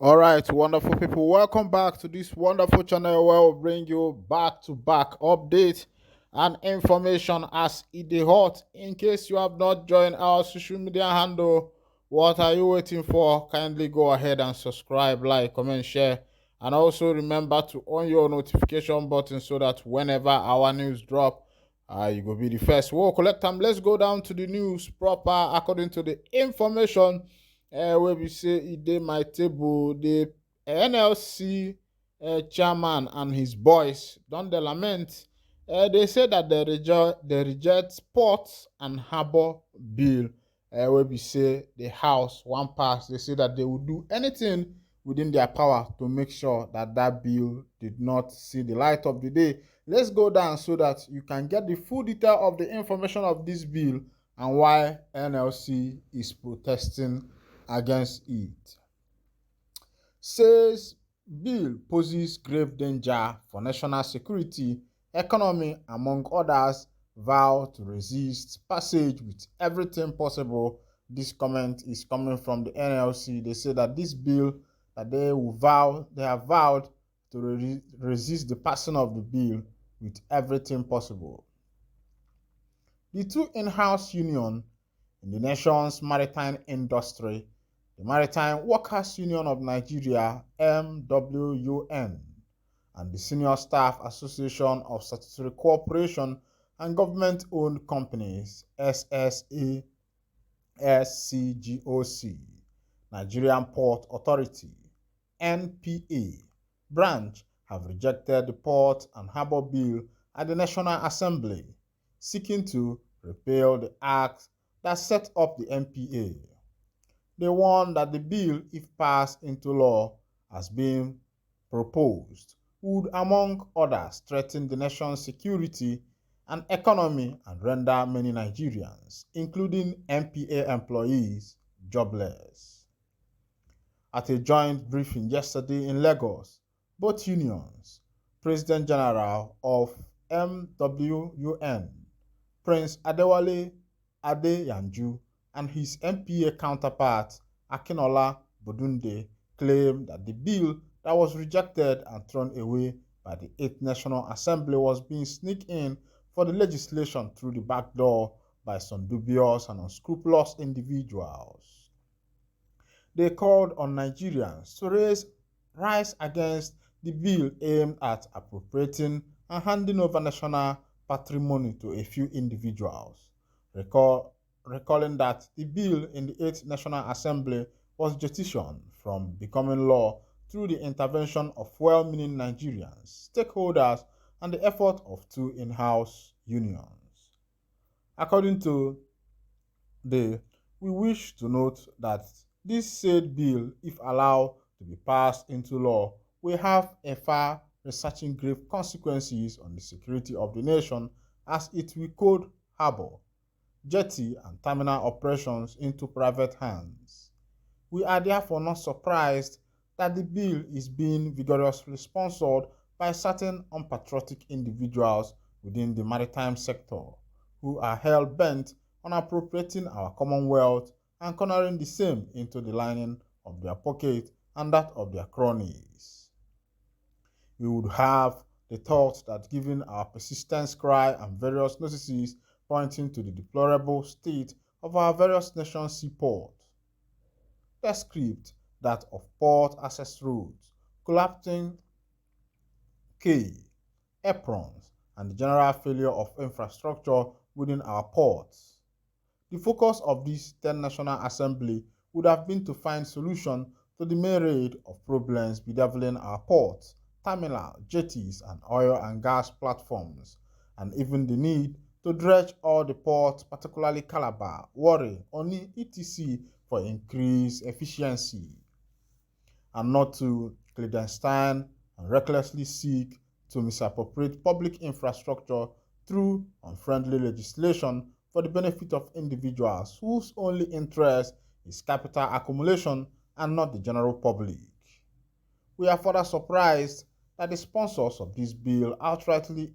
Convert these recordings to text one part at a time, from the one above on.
All right, wonderful people. Welcome back to this wonderful channel where we bring you back to back updates and information as it is hot. In case you have not joined our social media handle, what are you waiting for? Kindly go ahead and subscribe, like, comment, share, and also remember to on your notification button so that whenever our news drop, you will be the first. We'll collect time. Let's go down to the news proper according to the information wey be say e dey my table. The NLC chairman and his boys don dey lament. They say that they reject port and harbour bill wey be say the house wan pass. They say that they will do anything within their power to make sure that that bill did not see the light of the day. Let's go down so that you can get the full detail of the information of this bill and why NLC is protesting against it. Says bill poses grave danger for national security, economy, among others, vow to resist passage with everything possible. This comment is coming from the NLC. They say that this bill that they have vowed to resist the passing of the bill with everything possible. The two in-house union in the nation's maritime industry, the Maritime Workers Union of Nigeria (MWUN) and the Senior Staff Association of Statutory Corporation and Government-Owned Companies SSASCGOC, Nigerian Port Authority (NPA) branch have rejected the Port and Harbour Bill at the National Assembly, seeking to repeal the act that set up the NPA. They warn that the bill, if passed into law as being proposed, would, among others, threaten the nation's security and economy and render many Nigerians, including NPA employees, jobless. At a joint briefing yesterday in Lagos, both unions, President General of MWUN, Prince Adewale Adeyanju, and his NPA counterpart, Akinola Bodunde, claimed that the bill that was rejected and thrown away by the 8th National Assembly was being sneaked in for the legislation through the back door by some dubious and unscrupulous individuals. They called on Nigerians to rise against the bill aimed at appropriating and handing over national patrimony to a few individuals, recalling that the bill in the 8th National Assembly was jettisoned from becoming law through the intervention of well-meaning Nigerians, stakeholders, and the effort of two in-house unions. According to we wish to note that this said bill, if allowed to be passed into law, will have a far-reaching grave consequences on the security of the nation, as it will code harbor, jetty, and terminal operations into private hands. We are therefore not surprised that the bill is being vigorously sponsored by certain unpatriotic individuals within the maritime sector, who are hell-bent on appropriating our commonwealth and cornering the same into the lining of their pocket and that of their cronies. We would have the thought that given our persistent cry and various notices pointing to the deplorable state of our various nations' seaports, descript that of port access roads, collapsing quay, aprons, and the general failure of infrastructure within our ports. The focus of this 10th National Assembly would have been to find solution to the myriad of problems bedeviling our ports, terminal, jetties, and oil and gas platforms, and even the need to dredge all the ports, particularly Calabar, Warri, Oni, etc., for increased efficiency, and not to clandestine and recklessly seek to misappropriate public infrastructure through unfriendly legislation for the benefit of individuals whose only interest is capital accumulation and not the general public. We are further surprised that the sponsors of this bill outrightly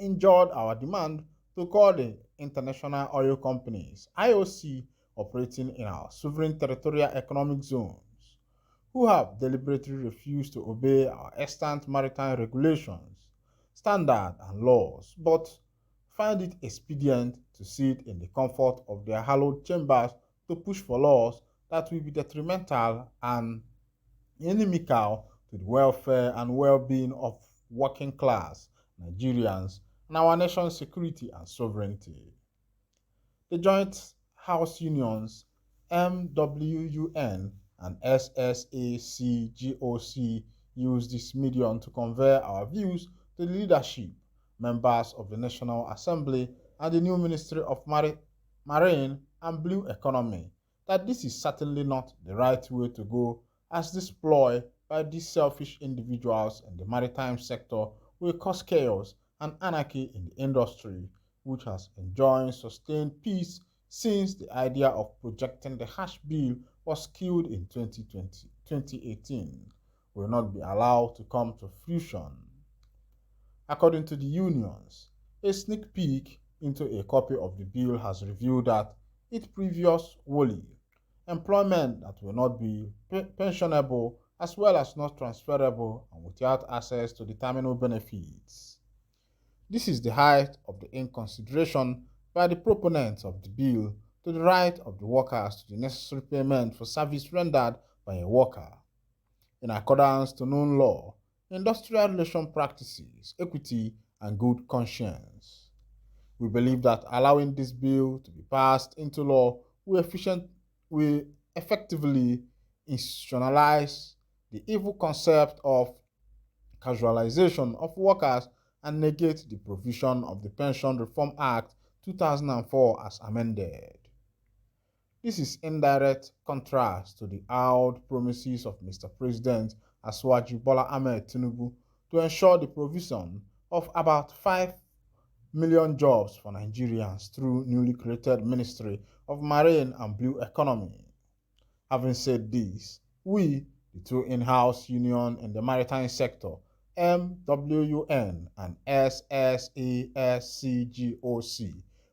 injured our demand to call the International Oil Companies (IOC) operating in our sovereign territorial economic zones, who have deliberately refused to obey our extant maritime regulations, standards, and laws, but find it expedient to sit in the comfort of their hallowed chambers to push for laws that will be detrimental and inimical to the welfare and well-being of working class Nigerians and our nation's security and sovereignty. The joint House unions MWUN and SSACGOC use this medium to convey our views to the leadership, members of the National Assembly, and the new Ministry of Marine and Blue Economy that this is certainly not the right way to go, as this ploy by these selfish individuals in the maritime sector will cause chaos and anarchy in the industry, which has enjoyed sustained peace since the idea of projecting the hash bill was killed in 2018, will not be allowed to come to fruition. According to the unions, a sneak peek into a copy of the bill has revealed that it previous wholly employment that will not be pensionable as well as not transferable and without access to the terminal benefits. This is the height of the inconsideration by the proponents of the bill to the right of the workers to the necessary payment for service rendered by a worker, in accordance to known law, industrial relation practices, equity, and good conscience. We believe that allowing this bill to be passed into law will effectively institutionalize the evil concept of casualization of workers and negate the provision of the Pension Reform Act 2004 as amended. This is in direct contrast to the old promises of Mr. President Aswaji Bola Ahmed Tinubu to ensure the provision of about 5 million jobs for Nigerians through newly created Ministry of Marine and Blue Economy. Having said this, we, the two in-house unions in the maritime sector, MWUN and SSASCGOC,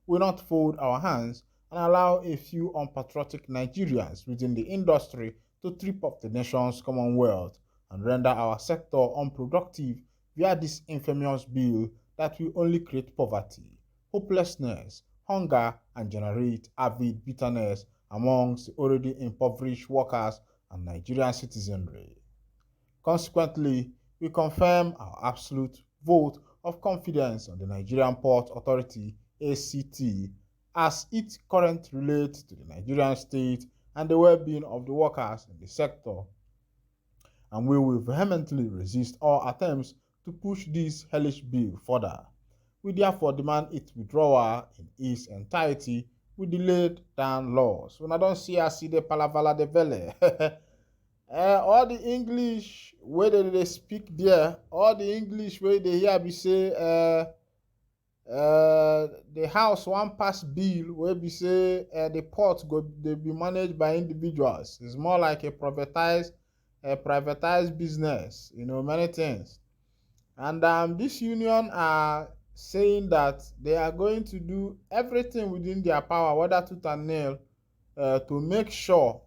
will not fold our hands and allow a few unpatriotic Nigerians within the industry to trip up the nation's commonwealth and render our sector unproductive via this infamous bill that will only create poverty, hopelessness, hunger, and generate avid bitterness amongst the already impoverished workers and Nigerian citizenry. Consequently, we confirm our absolute vote of confidence on the Nigerian Port Authority (ACT) as it currently relates to the Nigerian state and the well-being of the workers in the sector, and we will vehemently resist all attempts to push this hellish bill further. We therefore demand its withdrawal in its entirety with the laid down laws. When I don't see the palavala de vele. All the English where they speak there, all the English where they hear be say the house one pass bill where be say the port go they be managed by individuals. It's more like a privatized business, many things. And this union are saying that they are going to do everything within their power, whether tooth and nail, to make sure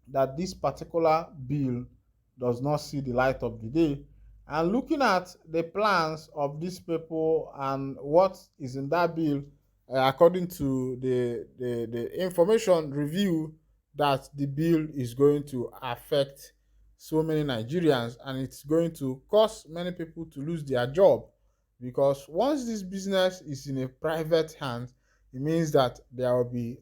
that this particular bill does not see the light of the day. And looking at the plans of these people and what is in that bill, according to the information review, that the bill is going to affect so many Nigerians and it's going to cause many people to lose their job, because once this business is in a private hand, it means that there will be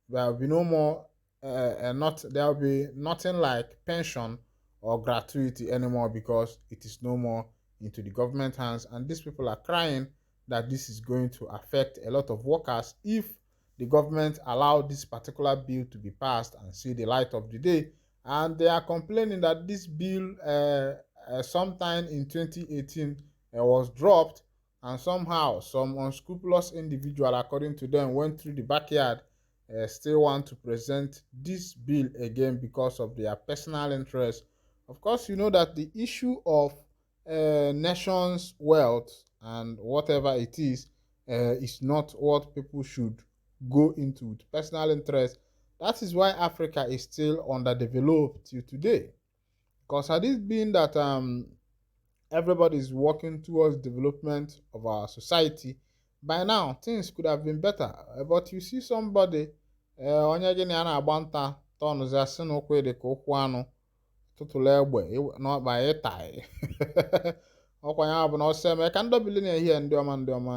no more not there will be nothing like pension or gratuity anymore, because it is no more into the government hands, and these people are crying that this is going to affect a lot of workers if the government allow this particular bill to be passed and see the light of the day. And they are complaining that this bill sometime in 2018 was dropped, and somehow some unscrupulous individual, according to them, went through the backyard, still want to present this bill again because of their personal interest. Of course, you know that the issue of nation's wealth and whatever it is not what people should go into with personal interest. That is why Africa is still underdeveloped till today. Because had it been that everybody is working towards development of our society, by now things could have been better. But you see somebody, onye gị na ya na-agba nta tọnụzi asị na ụkwụ dị ka ụkwụ anụ tụtụrụ egbe n'ọkpa ịtaị ọkwa ya bụ na ọsọ eme ka ndọbili na-ehihie ndị ọma